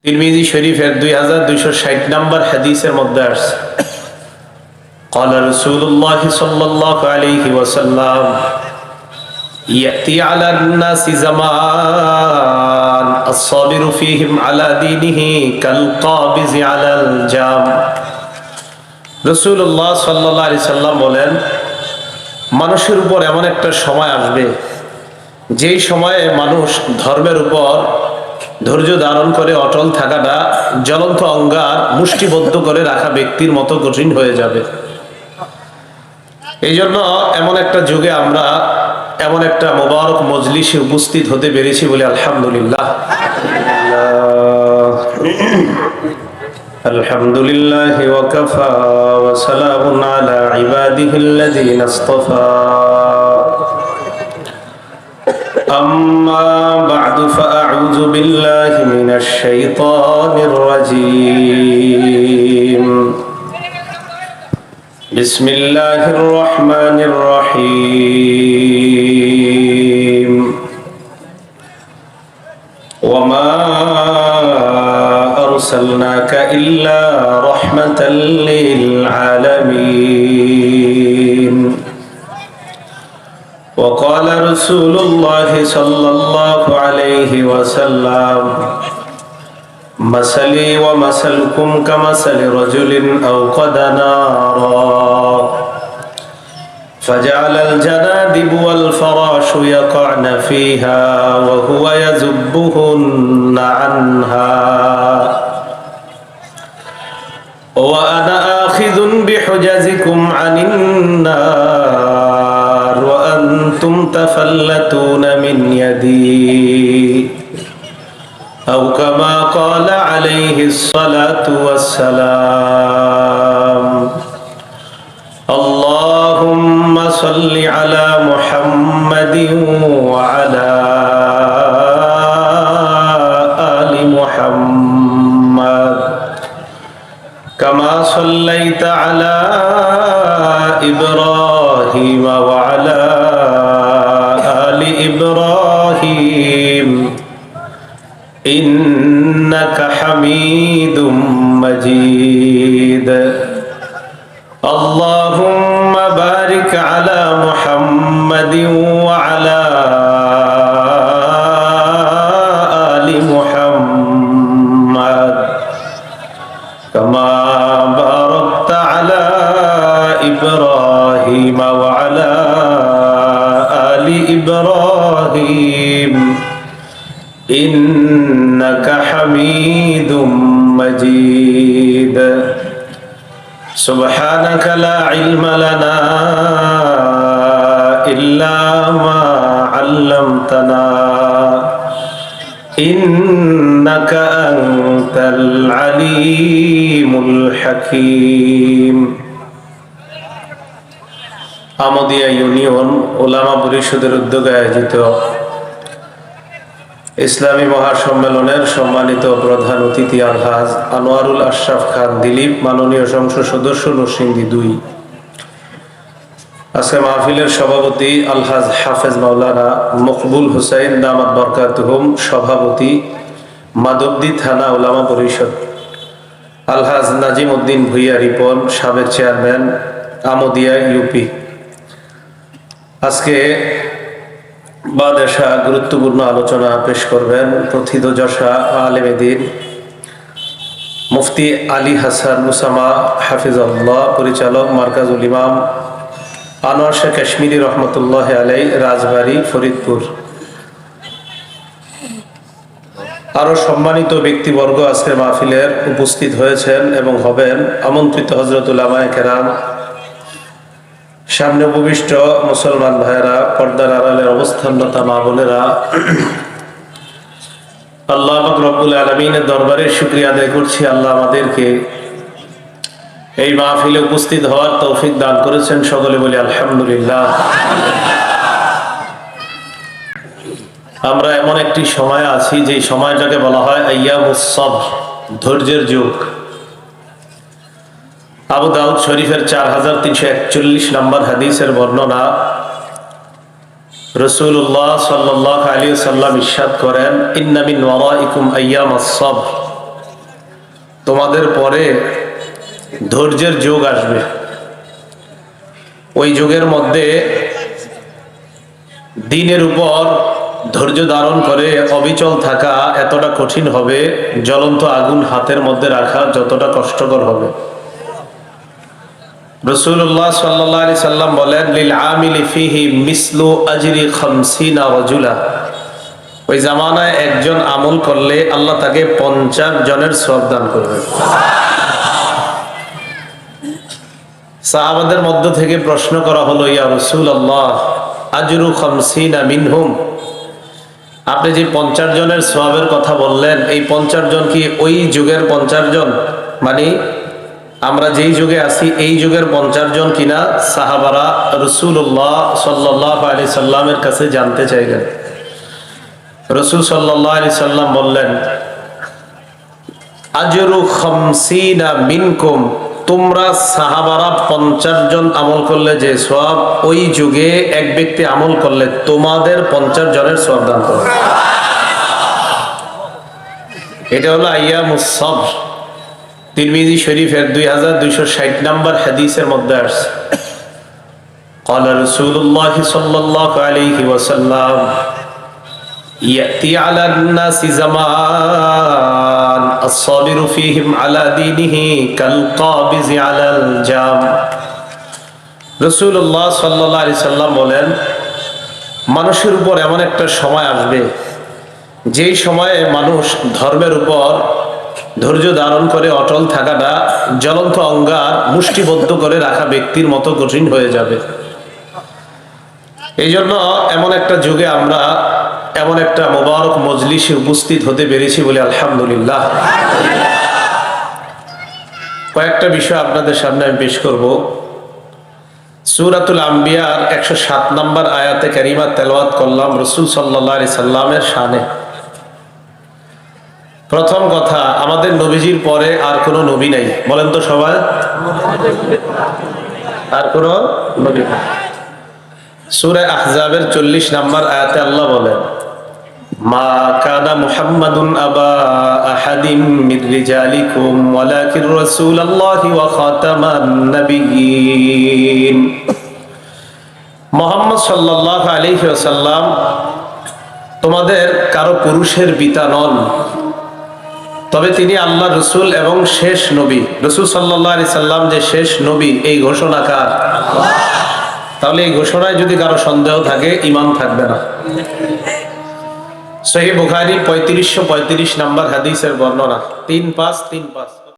তিরমিজি শরীফের 2260 নম্বর হাদিসের মধ্যে আসছে قال رسول الله صلى الله عليه وسلم يأتي على الناس زمان الصابر فيهم على دينه كالقابض على الجام রাসূলুল্লাহ সাল্লাল্লাহু আলাইহি সাল্লাম বলেন, মানুষের উপর এমন একটা সময় আসবে যেই সময়ে মানুষ ধর্মের উপর ধৈর্য ধারণ করে অটল থাকাটা জ্বলন্ত অঙ্গার মুষ্টিবদ্ধ করে রাখা ব্যক্তির মতো কঠিন হয়ে যাবে। এই জন্য এমন একটা যুগে আমরা এমন একটা মোবারক মজলিসে উপস্থিত হতে পেরেছি বলে আলহামদুলিল্লাহ। আলহামদুলিল্লাহ ওয়া কাফা ওয়া সালামুন আলা ইবাদিহিল্লাযীনা ইসতাফা। أما بعد فأعوذ بالله من الشيطان الرجيم بسم الله الرحمن الرحيم وما أرسلناك إلا رحمة للعالمين وقال رسول الله صلى الله عليه وسلم مثلي ومثلكم كمثل رجل أوقد نارا فجعل الجنادب والفراش يقعن فيها وهو يذبهن عنها وأنا آخذ بحجزكم عن النار وأنتم تفلتون من يدي أو كما قال عليه الصلاة والسلام اللهم صل على محمد وعلى آل محمد كما صليت على إبراهيم وعلى آل إبراهيم إنك حميد مجيد اللهم بارك على محمد وعلى آل محمد كما باركت على إبراهيم وعلى آل إبراهيم إنك حميد مجيد سبحانك لا علم لنا إلا ما علمتنا إنك أنت العليم الحكيم আমদিয়া ইউনিয়ন ওলামা পরিষদের উদ্যোগে আয়োজিত ইসলামী মহাসম্মেলনের সম্মানিত প্রধান অতিথি আলহাজ আনোয়ারুল আশরাফ খান দিলীপ, মাননীয় সংসদ সদস্য নরসিংদী 2। আজকে মাহফিলের সভাপতি আলহাজ হাফেজ মাওলানা মকবুল হুসাইন দামাত বরকাতুহুম, সভাপতি মাধবদী থানা ওলামা পরিষদ। আলহাজ নাজিম উদ্দিন ভুইয়া রিপন, সাবেক চেয়ারম্যান আমদিয়া ইউপি। আজকে বাদেশা গুরুত্বপূর্ণ আলোচনা পেশ করবেন প্রথিতযশা আলেমে দ্বীন মুফতি আলী হাসান মুসামা হাফিজাল্লাহ, পরিচালক মার্কাজুল ইমাম আনোয়ার শাহ কাশ্মীরি রহমতুল্লাহ আলাই, রাজবাড়ী, ফরিদপুর। আরো সম্মানিত ব্যক্তিবর্গ আজকের মাহফিলের উপস্থিত হয়েছেন এবং হবেন। আমন্ত্রিত হযরত উলামায়ে কেরাম, সামনে উপবিষ্ট মুসলমান ভাইয়েরা, পর্দার আড়ালের অবস্থানরত মা বোনেরা, আল্লাহ পাক রব্বুল আলামিনের দরবারে শুকরিয়া আদায় করছি। আল্লাহ আমাদেরকে এই মাহফিলে উপস্থিত হওয়ার তৌফিক দান করেছেন, সকলে বলি আলহামদুলিল্লাহ। আমরা এমন একটি সময় আছি যে সময়টাকে বলা হয় আইয়ামুস সবর, ধৈর্যের যুগ। আবু দাউদ শরীফের 4341 নম্বর হাদিসের বর্ণনা, রাসূলুল্লাহ সাল্লাল্লাহু আলাইহি ওয়াসাল্লাম ইরশাদ করেন, ইন্না মিন ওয়ারাইকুম আইয়ামাস সাবর, তোমাদের পরে ধৈর্যের যুগ আসবে। ওই যুগের মধ্যে দ্বীনের উপর ধৈর্য ধারণ করে অবিচল থাকা এতটা কঠিন হবে, জ্বলন্ত আগুন হাতের মধ্যে রাখা যতটা কষ্টকর হবে। রাসূলুল্লাহ সাল্লাল্লাহু আলাইহি সাল্লাম বলেন, লিল আমিলি ফিহি মিসলু আজরি 50 রাজুলা। ওই জামানায় একজন আমল করলে আল্লাহ তাকে 50 জনের সওয়াব দান করবেন। সাহাবাদের মধ্য থেকে প্রশ্ন করা হলো, ইয়া রাসূলুল্লাহ, আজরু 50 মিনহুম, আপনি যে 50 জনের সওয়াবের কথা বললেন, এই 50 জন কি ওই যুগের 50 জন, মানে আমরা যেই যুগে আছি এই যুগের 50 জন কিনা? সাহাবারা রাসূলুল্লাহ সাল্লাল্লাহু আলাইহি সাল্লামের কাছে জানতে চাইলেন। রাসূল সাল্লাল্লাহু আলাইহি সাল্লাম বললেন, আজরু 50 মিনকুম, তোমরা সাহাবারা 50 জন আমল করলে যে সওয়াব, ওই যুগে এক ব্যক্তি আমল করলে তোমাদের 50 জনের সওয়াব দান করবে। এটা হলো আইয়ামুস সবর। তিরমিজি শরীফের 2260 নম্বর হাদিসের মধ্যে আসছে, قال رسول الله صلى الله عليه وسلم يأتي على الناس زمان الصابر فيهم على دينه كالقابض على الجام। রাসূলুল্লাহ সাল্লাল্লাহু আলাইহি সাল্লাম বলেন, মানুষের উপর এমন একটা সময় আসবে যেই সময়ে মানুষ ধর্মের উপর ধৈর্য ধারণ করে অটল থাকাটা জ্বলন্ত অঙ্গার মুষ্টিবদ্ধ করে রাখা ব্যক্তির মতো কঠিন হয়ে যাবে। এই জন্য এমন একটা যুগে আমরা এমন একটা মোবারক মজলিসে উপস্থিত হতে পেরেছি বলে আলহামদুলিল্লাহ। কয়েকটা বিষয় আপনাদের সামনে আমি পেশ করব। সূরাতুল আম্বিয়ার 107 নম্বর আয়াতে কারিমা তেলাওয়াত করলাম রাসূল সাল্লাল্লাহু আলাইহি সাল্লামের শানে। প্রথম কথা, আমাদের নবীজির পরে আর কোনো নবী নাই, বলেন তো সবাই, আর কোনো নবী নাই। সূরা আহজাবের 40 নম্বর আয়াতে আল্লাহ বলেন, মা কানা মুহাম্মাদুন আবা আহাদিন মির রিজালিকুম ওয়ালাকিন রাসূলুল্লাহি ওয়া খাতামান নাবিয়্যিন। মুহাম্মদ সাল্লাল্লাহু আলাইহি ওয়াসাল্লাম তোমাদের কারো পুরুষের পিতা নন, তবে তিনি আল্লাহর রাসূল এবং শেষ নবী। রাসূল সাল্লাল্লাহু আলাইহি সাল্লাম যে শেষ নবী, এই ঘোষণা কার? তাহলে এই ঘোষণায় যদি কারো সন্দেহ থাকে, ঈমান থাকবে না। সহিহ বুখারী 3535 নম্বর হাদিসের বর্ণনা, 3535।